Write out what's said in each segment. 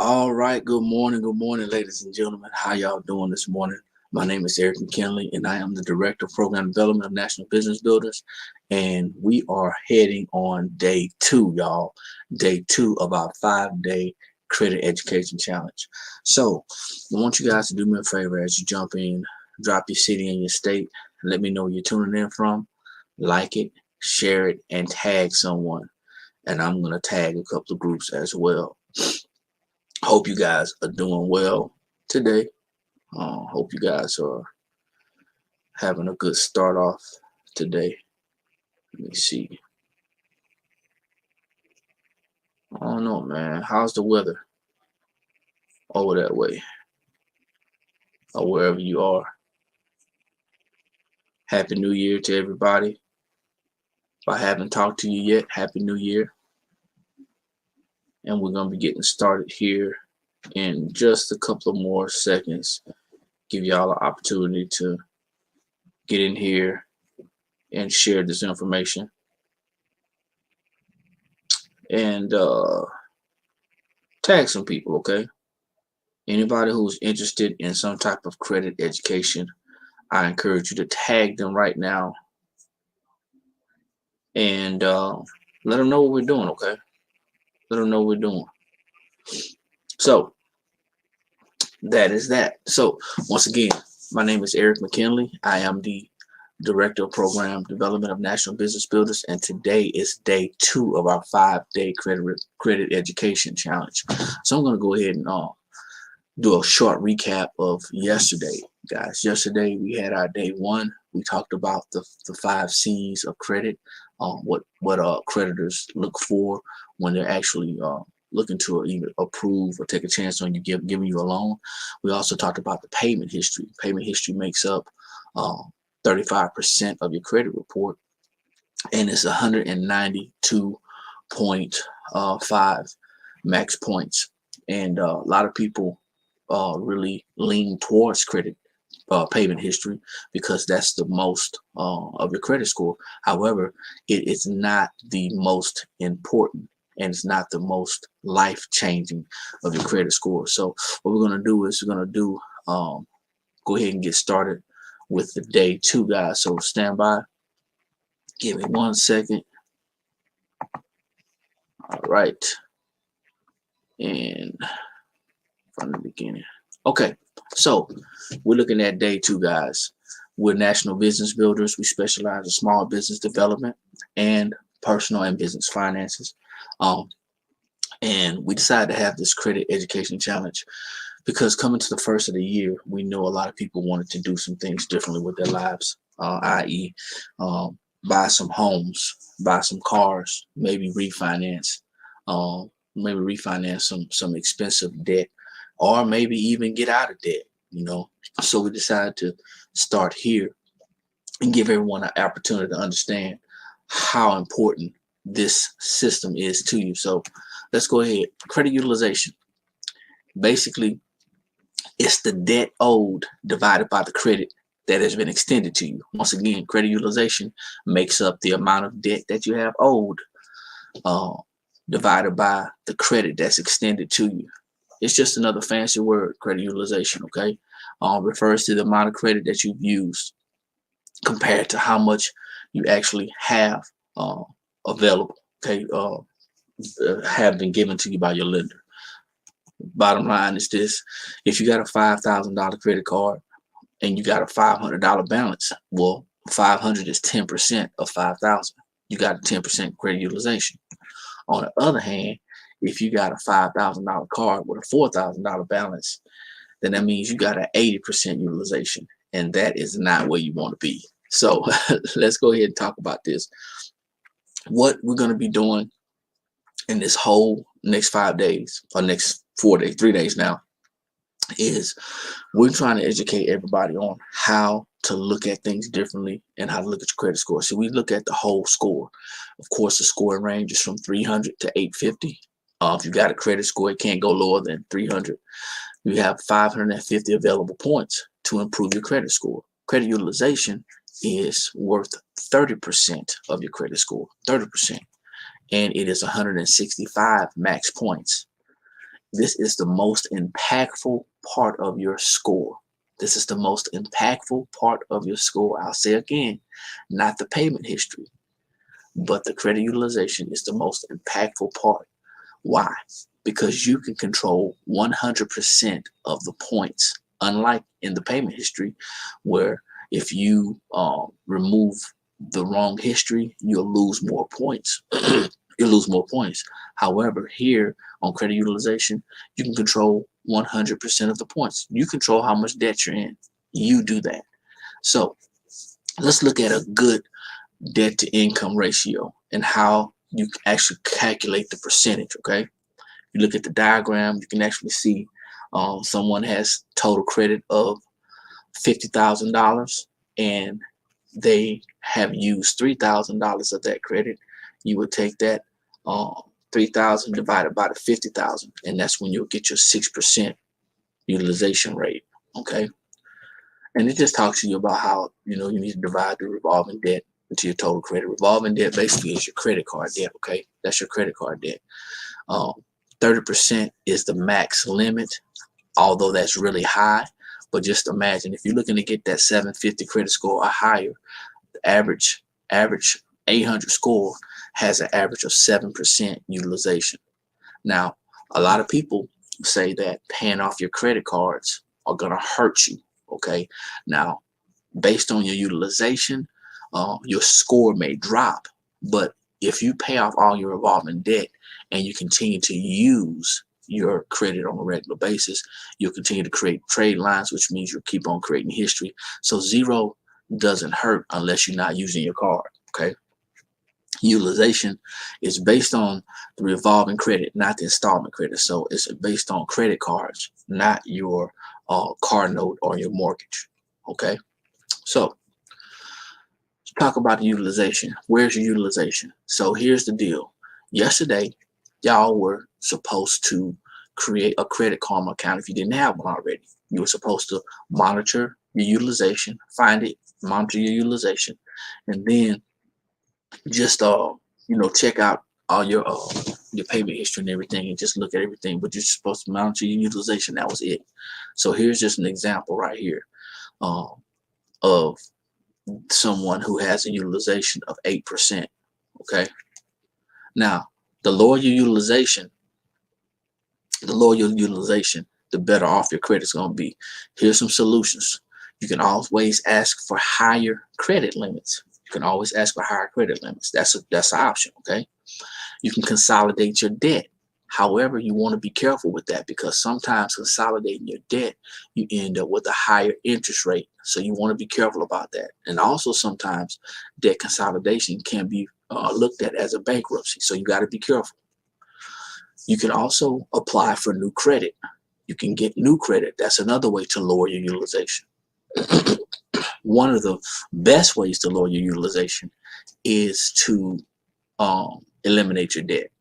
All right, good morning, ladies and gentlemen. How y'all doing this morning? My name is Eric McKinley, and I am the Director of Program Development of National Business Builders. And we are heading on day two, y'all. Day two of our 5-day credit education challenge. So I want you guys to do me a favor as you jump in, drop your city and your state, and let me know where you're tuning in from. Like it, share it, and tag someone. And I'm going to tag a couple of groups as well. Hope you guys are doing well today. Hope you guys are having a good start off today. Let me see. I don't know, man. How's the weather over that way or wherever you are? Happy New Year to everybody. If I haven't talked to you yet, Happy New Year. And we're going to be getting started here in just a couple of more seconds. Give y'all an opportunity to get in here and share this information. And tag some people, okay? Anybody who's interested in some type of credit education, I encourage you to tag them right now and let them know what we're doing, okay? Let them know what we're doing. So that is that. So once again, my name is Eric McKinley. I am the Director of Program Development of National Business Builders, and today is day two of our 5-day credit education challenge. So I'm going to go ahead and do a short recap of yesterday, guys. Yesterday we had our day one. We talked about the 5 C's of credit, what creditors look for when they're actually looking to either approve or take a chance on you giving you a loan. We also talked about the payment history. Payment history makes up 35% of your credit report, and it's 192.5 max points. And a lot of people really lean towards credit payment history because that's the most of your credit score. However, it is not the most important, and it's not the most life-changing of your credit score. So what we're going to do is we're going to do go ahead and get started with the day two, guys. So stand by. Give me 1 second. All right. And from the beginning. Okay. So we're looking at day two, guys. We're national business builders. We specialize in small business development and personal and business finances. And we decided to have this credit education challenge because coming to the first of the year, we know a lot of people wanted to do some things differently with their lives, i.e., buy some homes, buy some cars, maybe refinance some expensive debt, or maybe even get out of debt, So we decided to start here and give everyone an opportunity to understand how important this system is to you. So let's go ahead. Credit utilization. Basically, it's the debt owed divided by the credit that has been extended to you. Once again, credit utilization makes up the amount of debt that you have owed divided by the credit that's extended to you. It's just another fancy word, credit utilization, okay? Refers to the amount of credit that you've used compared to how much you actually have available, okay? Have been given to you by your lender. Bottom line is this: if you got a $5,000 credit card and you got a $500 balance, well, 500 is 10% of 5,000. You got a 10% credit utilization. On the other hand, if you got a $5,000 card with a $4,000 balance, then that means you got an 80% utilization, and that is not where you want to be. So let's go ahead and talk about this. What we're going to be doing in this whole next 5 days, or next 4 days, 3 days now, is we're trying to educate everybody on how to look at things differently and how to look at your credit score. So we look at the whole score. Of course, the scoring range is from 300 to 850. If you got a credit score, it can't go lower than 300. You have 550 available points to improve your credit score. Credit utilization is worth 30% of your credit score, 30%. And it is 165 max points. This is the most impactful part of your score. This is the most impactful part of your score. I'll say again, not the payment history, but the credit utilization is the most impactful part. Why? Because you can control 100% of the points, unlike in the payment history, where if you remove the wrong history, you'll lose more points. You'll lose more points. However, here on credit utilization, you can control 100% of the points. You control how much debt you're in. You do that. So let's look at a good debt to income ratio and how you actually calculate the percentage. Okay, you look at the diagram, you can actually see someone has total credit of $50,000 and they have used $3,000 of that credit. You would take that 3,000 divided by the 50,000, and that's when you'll get your 6% utilization rate. Okay, and it just talks to you about how you need to divide the revolving debt into your total credit. Revolving debt basically is your credit card debt. Okay, that's your credit card debt. 30% is the max limit, although that's really high. But just imagine if you're looking to get that 750 credit score or higher, the average 800 score has an average of 7% utilization. Now, a lot of people say that paying off your credit cards are gonna hurt you. Okay, now based on your utilization, your score may drop, but if you pay off all your revolving debt and you continue to use your credit on a regular basis, you'll continue to create trade lines, which means you'll keep on creating history. So zero doesn't hurt unless you're not using your card. Okay, utilization is based on the revolving credit, not the installment credit. So it's based on credit cards, not your car note or your mortgage. Okay, so let's talk about the utilization. Where's your utilization? So here's the deal. Yesterday, y'all were supposed to create a Credit Karma account if you didn't have one already. You were supposed to monitor your utilization, find it, monitor your utilization, and then just check out all your payment history and everything, and just look at everything. But you're supposed to monitor your utilization. That was it. So here's just an example right here of someone who has a utilization of 8%. Okay. Now, the lower your utilization, the better off your credit's going to be. Here's some solutions. You can always ask for higher credit limits. That's an option. Okay. You can consolidate your debt. However, you want to be careful with that, because sometimes consolidating your debt, you end up with a higher interest rate. So you want to be careful about that. And also sometimes debt consolidation can be looked at as a bankruptcy. So you got to be careful. You can also apply for new credit. You can get new credit. That's another way to lower your utilization. One of the best ways to lower your utilization is to eliminate your debt.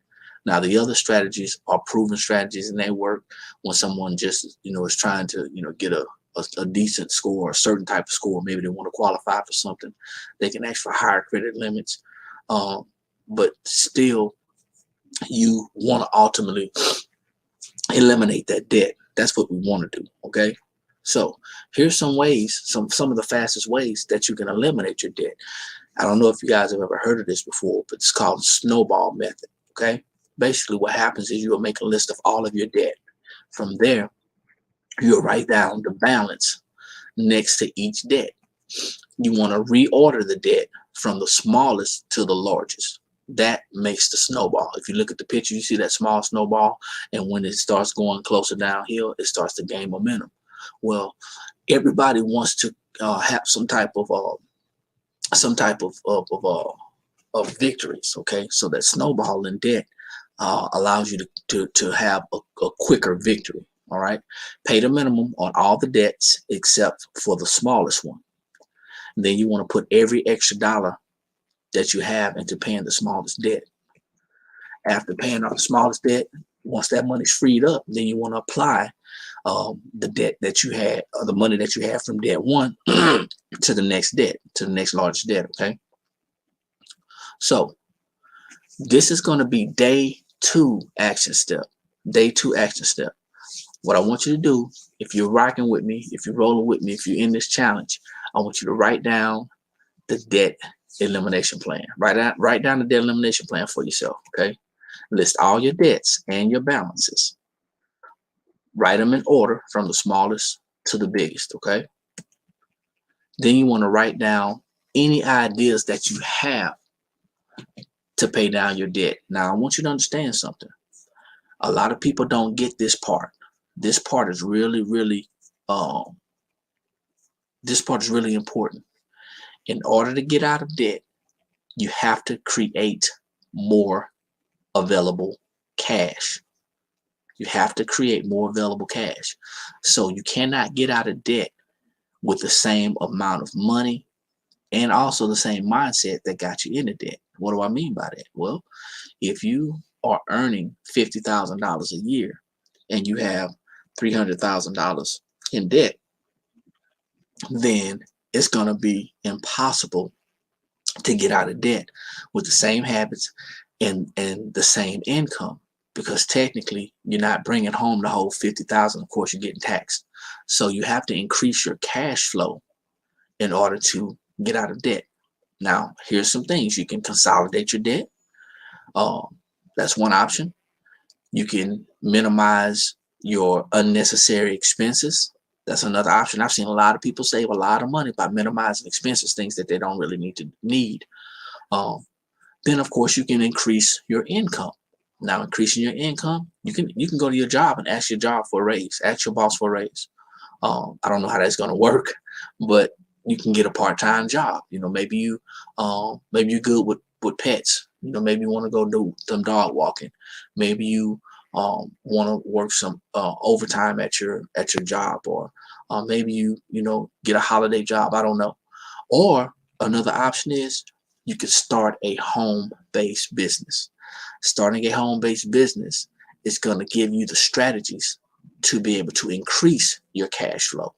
Now, the other strategies are proven strategies, and they work when someone just is trying to get a decent score, a certain type of score. Maybe they want to qualify for something. They can ask for higher credit limits, but still you want to ultimately eliminate that debt. That's what we want to do. Okay, so here's some ways, some of the fastest ways that you can eliminate your debt. I don't know if you guys have ever heard of this before, but it's called the SNOWBALL method. Okay, basically what happens is you'll make a list of all of your debt. From there, you'll write down the balance next to each debt. You want to reorder the debt from the smallest to the largest. That makes the snowball. If you look at the picture, you see that small snowball, and when it starts going closer downhill, it starts to gain momentum. Well, everybody wants to have some type of victories. Okay, so that snowball in debt allows you to have a quicker victory. All right, pay the minimum on all the debts except for the smallest one. And then you want to put every extra dollar that you have into paying the smallest debt. After paying off the smallest debt, once that money's freed up, then you want to apply the debt that you had, or the money that you have from debt one to the next debt, to the next largest debt. Okay, so this is going to be day 2 action step. Day 2 action step. What I want you to do, if you're rocking with me, if you're rolling with me, if you're in this challenge, I want you to write down the debt elimination plan. Write down the debt elimination plan for yourself, okay? List all your debts and your balances. Write them in order from the smallest to the biggest, okay? Then you want to write down any ideas that you have to pay down your debt. Now, I want you to understand something. A lot of people don't get this part. This part is really, really, important. In order to get out of debt, you have to create more available cash. You have to create more available cash. So you cannot get out of debt with the same amount of money and also the same mindset that got you into debt. What do I mean by that? Well, if you are earning $50,000 a year and you have $300,000 in debt, then it's going to be impossible to get out of debt with the same habits and the same income, because technically you're not bringing home the whole 50,000. Of course, you're getting taxed. So you have to increase your cash flow in order to get out of debt. Now, here's some things. You can consolidate your debt. That's one option. You can minimize your unnecessary expenses. That's another option. I've seen a lot of people save a lot of money by minimizing expenses, things that they don't really need. Then, of course, you can increase your income. Now, increasing your income, you can go to your job and ask your job for a raise. Ask your boss for a raise. I don't know how that's going to work, but you can get a part-time job. Maybe you're good with pets. Maybe you want to go do some dog walking. Maybe you want to work some overtime at your job, or maybe you get a holiday job. I don't know. Or another option is you could start a home-based business. Starting a home-based business is going to give you the strategies to be able to increase your cash flow.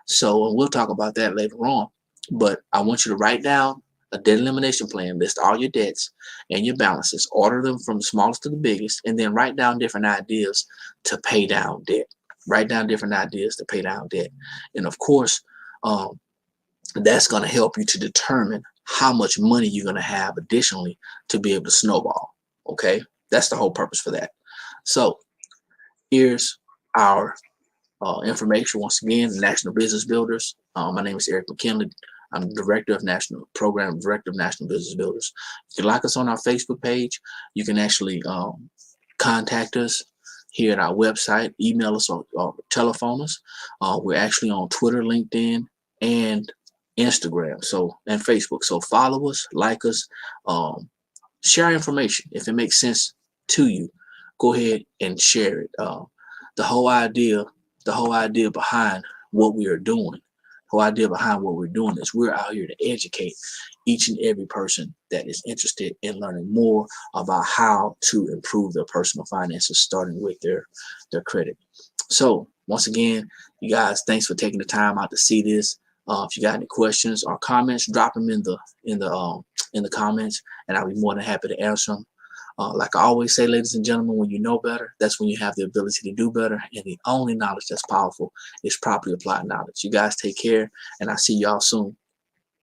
So, and we'll talk about that later on, but I want you to write down a debt elimination plan, list all your debts and your balances, order them from the smallest to the biggest, and then write down different ideas to pay down debt. Write down different ideas to pay down debt. And of course, that's going to help you to determine how much money you're going to have additionally to be able to snowball. Okay, that's the whole purpose for that. So here's our information. Once again, National Business Builders. My name is Eric McKinley. I'm the Program Director of National Business Builders. You can like us on our Facebook page. You can actually contact us here at our website, email us, or telephone us. We're actually on Twitter, LinkedIn, and Instagram, and Facebook. So follow us, like us, share information. If it makes sense to you, go ahead and share it. The whole idea behind what we are doing, is we're out here to educate each and every person that is interested in learning more about how to improve their personal finances, starting with their credit. So once again, you guys, thanks for taking the time out to see this. If you got any questions or comments, drop them in the comments, and I'll be more than happy to answer them. Like I always say, ladies and gentlemen, when you know better, that's when you have the ability to do better. And the only knowledge that's powerful is properly applied knowledge. You guys take care, and I'll see y'all soon.